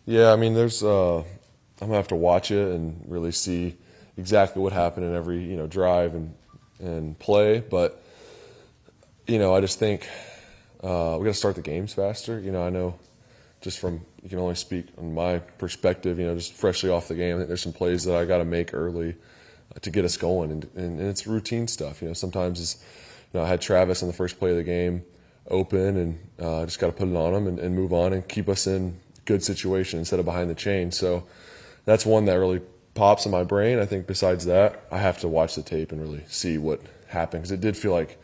Yeah, I mean, I'm gonna have to watch it and really see exactly what happened in every drive and play. But I just think we got to start the games faster. I know just from you can only speak on my perspective. Just freshly off the game, I think there's some plays that I got to make early to get us going, and it's routine stuff. Sometimes it's I had Travis in the first play of the game open, and just got to put it on him and move on and keep us in good situation instead of behind the chain. So that's one that really pops in my brain. I think besides that, I have to watch the tape and really see what happened, because it did feel like,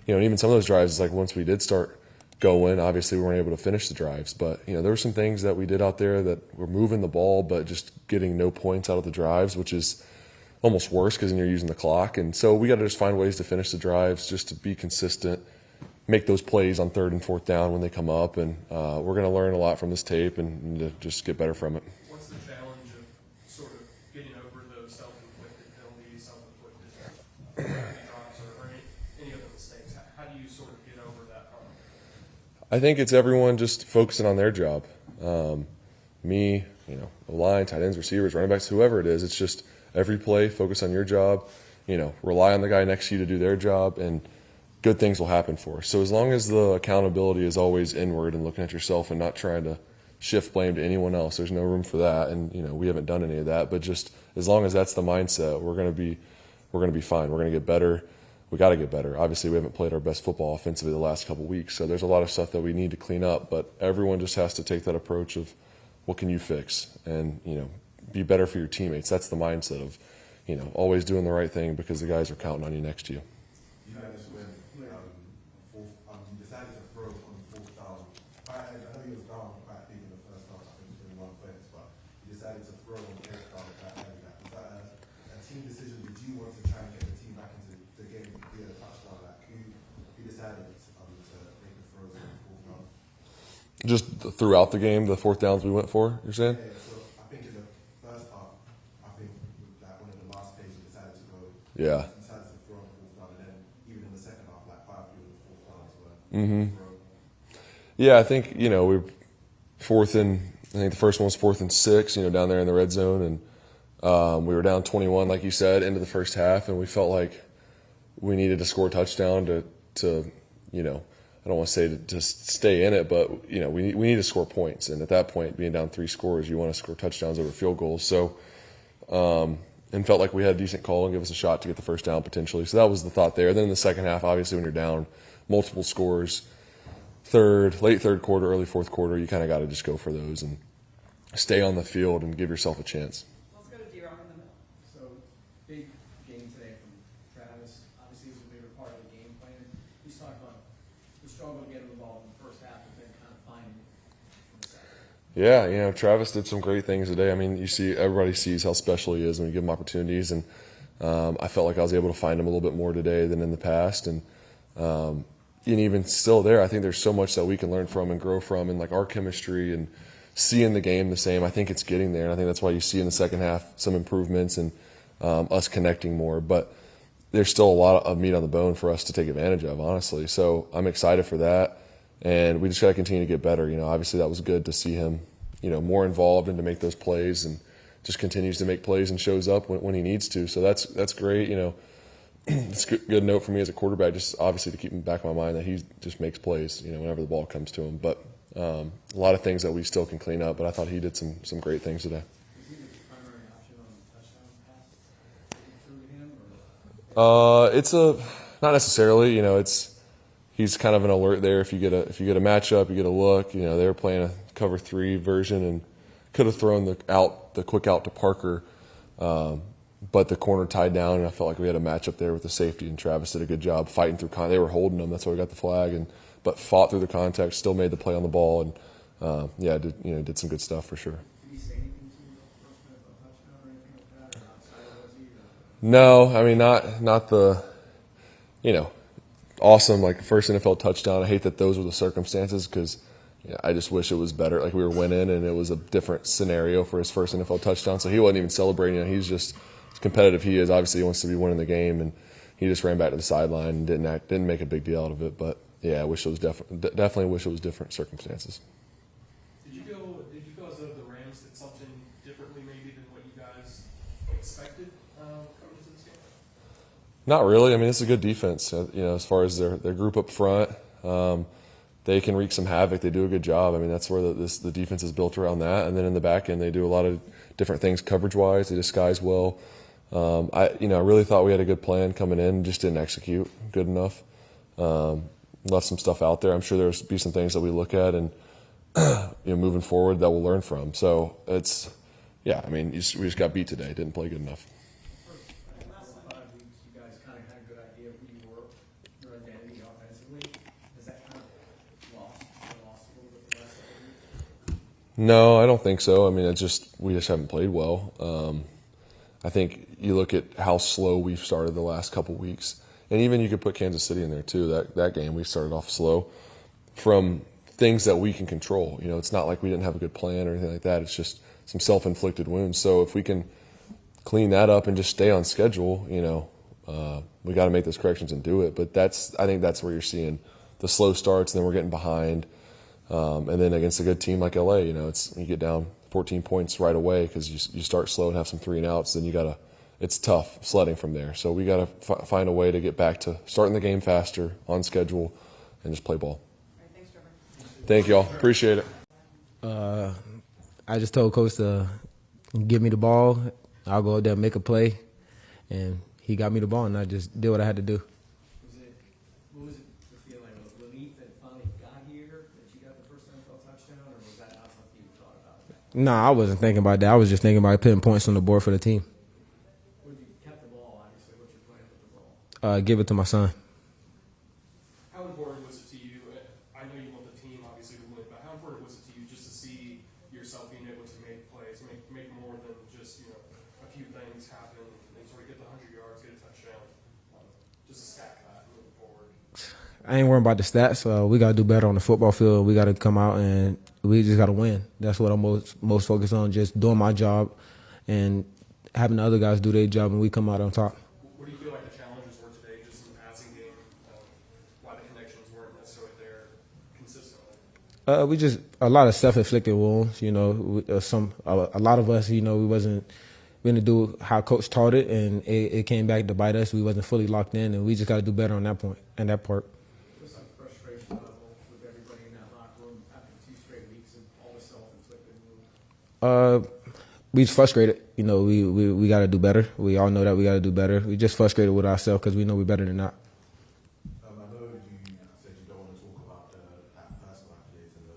and even some of those drives, it's like once we did start going, obviously we weren't able to finish the drives. But, there were some things that we did out there that were moving the ball but just getting no points out of the drives, which is almost worse because then you're using the clock. And so we got to just find ways to finish the drives, just to be consistent, make those plays on 3rd and 4th down when they come up. And we're going to learn a lot from this tape and to just get better from it. What's the challenge of sort of getting over those self-inflicted penalties, self-inflicted drops, or any other mistakes? How do you sort of get over that hump? I think it's everyone just focusing on their job. Me, the line, tight ends, receivers, running backs, whoever it is. It's just every play, focus on your job. Rely on the guy next to you to do their job, and good things will happen for us. So as long as the accountability is always inward and looking at yourself and not trying to shift blame to anyone else, there's no room for that. And we haven't done any of that. But just as long as that's the mindset, we're going to be fine. We're going to get better. We got to get better. Obviously, we haven't played our best football offensively the last couple of weeks, so there's a lot of stuff that we need to clean up. But everyone just has to take that approach of what can you fix, and be better for your teammates. That's the mindset of always doing the right thing because the guys are counting on you next to you. You guys when you decided to throw on the 4th down. I know he was down quite big in the first half. I think it was 21 points, but you decided to throw on the 4th down quite early. Was that a team decision? Did you want to try and get the team back into the game via a touchdown? Who decided to make the throws on the 4th down? Just throughout the game, the 4th downs we went for, you're saying? Yeah, so I think in the first half, I think like one of the last plays you decided to go. Yeah. You decided to throw on the 4th down, and then even in the second half, like quite a few of the 4th downs were thrown. Yeah, I think we were I think the first one was 4th and 6, down there in the red zone, and we were down 21, like you said, into the first half, and we felt like we needed to score a touchdown to I don't want to say to stay in it, but we need to score points, and at that point, being down 3 scores, you want to score touchdowns over field goals. So, and felt like we had a decent call and give us a shot to get the first down potentially. So that was the thought there. Then in the second half, obviously, when you're down multiple scores, late third quarter, early 4th quarter, you kind of got to just go for those and stay on the field and give yourself a chance. Let's go to D-Rock in the middle. So, big game today from Travis. Obviously, it was a bigger part of the game plan. He's talked about the struggle to get him the ball in the first half, but then kind of finding it in the second. Yeah, Travis did some great things today. I mean, everybody sees how special he is when you give him opportunities, and I felt like I was able to find him a little bit more today than in the past. And even still there, I think there's so much that we can learn from and grow from, and like our chemistry and seeing the game the same. I think it's getting there, and I think that's why you see in the second half some improvements and us connecting more. But there's still a lot of meat on the bone for us to take advantage of, honestly. So I'm excited for that, and we just got to continue to get better. Obviously that was good to see him, more involved and to make those plays, and just continues to make plays and shows up when he needs to. So that's great. It's a good note for me as a quarterback, just obviously to keep in the back of my mind that he just makes plays, whenever the ball comes to him. But a lot of things that we still can clean up, but I thought he did some great things today. Was he the primary option on the touchdown pass through him? It's not necessarily, he's kind of an alert there. If you get a matchup, you get a look. They were playing a cover 3 version and could have thrown the quick out to Parker, but the corner tied down, and I felt like we had a matchup there with the safety, and Travis did a good job fighting through contact. They were holding him, that's why we got the flag, but fought through the contact, still made the play on the ball, and did some good stuff for sure. Did he say anything to you about the first minute of touchdown or anything like that, or outside of was he? No, I mean not the awesome like first NFL touchdown. I hate that those were the circumstances, because I just wish it was better. Like we were winning and it was a different scenario for his first NFL touchdown. So he wasn't even celebrating. He's just as competitive he is. Obviously he wants to be winning the game, and he just ran back to the sideline and didn't make a big deal out of it. But I wish it was definitely wish it was different circumstances. Did you feel as though the Rams Rams did something differently maybe than what you guys expected coming into this game? Not really. I mean, it's a good defense. As far as their group up front, they can wreak some havoc. They do a good job. I mean, that's where the defense is built around that. And then in the back end, they do a lot of different things coverage-wise. They disguise well. I really thought we had a good plan coming in, just didn't execute good enough. Left some stuff out there. I'm sure there'll be some things that we look at and moving forward that we'll learn from. So we just got beat today. Didn't play good enough. Last 5 weeks, you guys kind of had a good idea of who you were, your identity offensively. Has that kind of lost a little bit the last couple of weeks? No, I don't think so. I mean, we just haven't played well. I think you look at how slow we've started the last couple weeks, and even you could put Kansas City in there too. That game we started off slow from things that we can control. It's not like we didn't have a good plan or anything like that. It's just some self-inflicted wounds. So if we can clean that up and just stay on schedule, we got to make those corrections and do it. But I think that's where you're seeing the slow starts, and then we're getting behind. And then against a good team like LA, you get down 14 points right away because you start slow and have some 3 and outs. Then it's tough sledding from there. So we got to find a way to get back to starting the game faster, on schedule, and just play ball. All right, thanks, Trevor. Thank y'all. Appreciate it. I just told Coach to give me the ball. I'll go out there and make a play. And he got me the ball, and I just did what I had to do. What was it the feeling of relief that finally got here, that you got the first NFL touchdown, or was that not something you thought about? No, I wasn't thinking about that. I was just thinking about putting points on the board for the team. When you kept the ball, obviously, what's your plan with the ball? Give it to my son. How important was it to you? I know you want the team obviously to win, but how important was it to you just to see yourself being able to make plays, make more than just a few things happen and sort of get the 100 yards, get a touchdown, just to stack that moving forward? I ain't worrying about the stats. We got to do better on the football field. We got to come out and we just got to win. That's what I'm most focused on, just doing my job and having the other guys do their job, and we come out on top. What do you feel like the challenges were today, just in the passing game? Why the connections weren't necessarily there consistently? We just a lot of self-inflicted wounds. A lot of us, we didn't do how Coach taught it, and it came back to bite us. We wasn't fully locked in, and we just got to do better on that point and that part. There's some frustration level with everybody in that locker room after 2 straight weeks of all the self-inflicted wounds. We just frustrated. We got to do better. We all know that we got to do better. We just frustrated with ourselves because we know we're better than that. I know you said you don't want to talk about that personal accolades and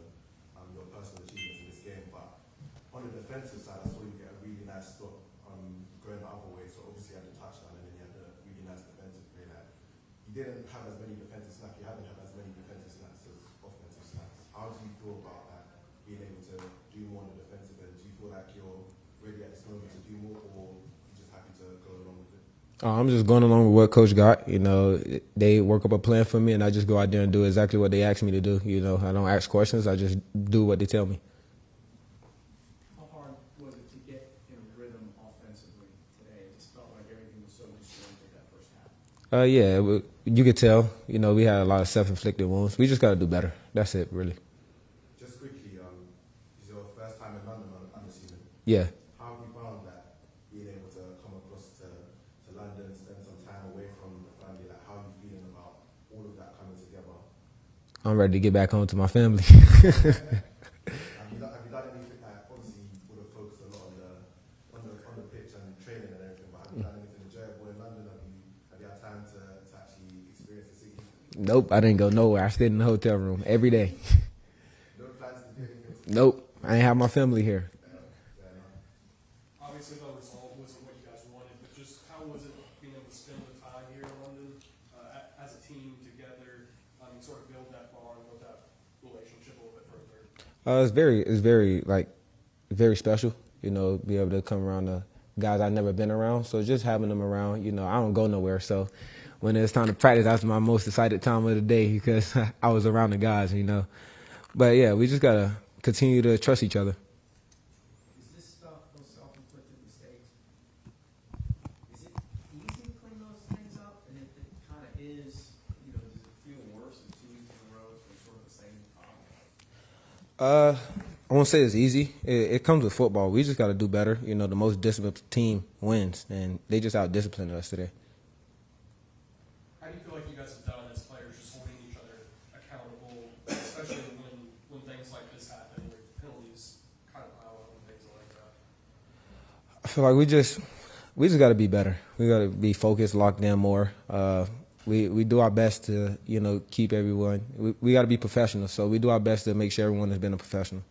your personal achievements in this game, but on the defensive side, I saw you get a really nice stop going the other way. So obviously you had the touchdown and then you had the really nice defensive play. You didn't have as many defensive snaps. You haven't had as many defensive snaps as offensive snaps. How do you feel about that, being able to do more on the defensive end? Do you feel like you're ready at this moment to do more, or you're just happy to go along with it? I'm just going along with what Coach got. They work up a plan for me, and I just go out there and do exactly what they ask me to do. I don't ask questions. I just do what they tell me. How hard was it to get in rhythm offensively today? It just felt like everything was so disjointed that first half. You could tell. We had a lot of self-inflicted wounds. We just got to do better. That's it, really. Just quickly, is your first time in London, I'm assuming? Yeah. How have you found that, being able to come across to London, spend some time away from the family? How are you feeling about all of that coming together? I'm ready to get back home to my family. Have you done anything? Obviously, you would have focused a lot on the pitch and training and everything, but have you done anything enjoyable in London? Have you had time to actually experience the city? Nope, I didn't go nowhere. I stayed in the hotel room every day. No plans to do anything? Nope, I ain't have my family here. Obviously, the result wasn't what you guys wanted, but just how was it being able to spend the time here in London as a team together, sort of build that bond, build that relationship a little bit further? It's very special. Be able to come around the guys I've never been around. So just having them around, I don't go nowhere. So when it's time to practice, that's my most excited time of the day because I was around the guys, But yeah, we just gotta continue to trust each other. Is this stuff, those self-inflicted mistakes, is it easy to clean those things up? And if it kind of is, does it feel worse if 2 weeks in a row it's been sort of the same problem? I won't say it's easy. It comes with football. We just got to do better. You know, the most disciplined team wins, and they just out-disciplined us today. How do you feel like you guys have done as players, just holding each other accountable, especially when things like this happen, where penalties kind of pile up and things like that? I feel like we just got to be better. We got to be focused, locked in more. We do our best to, you know, keep everyone. We got to be professional, so we do our best to make sure everyone has been a professional.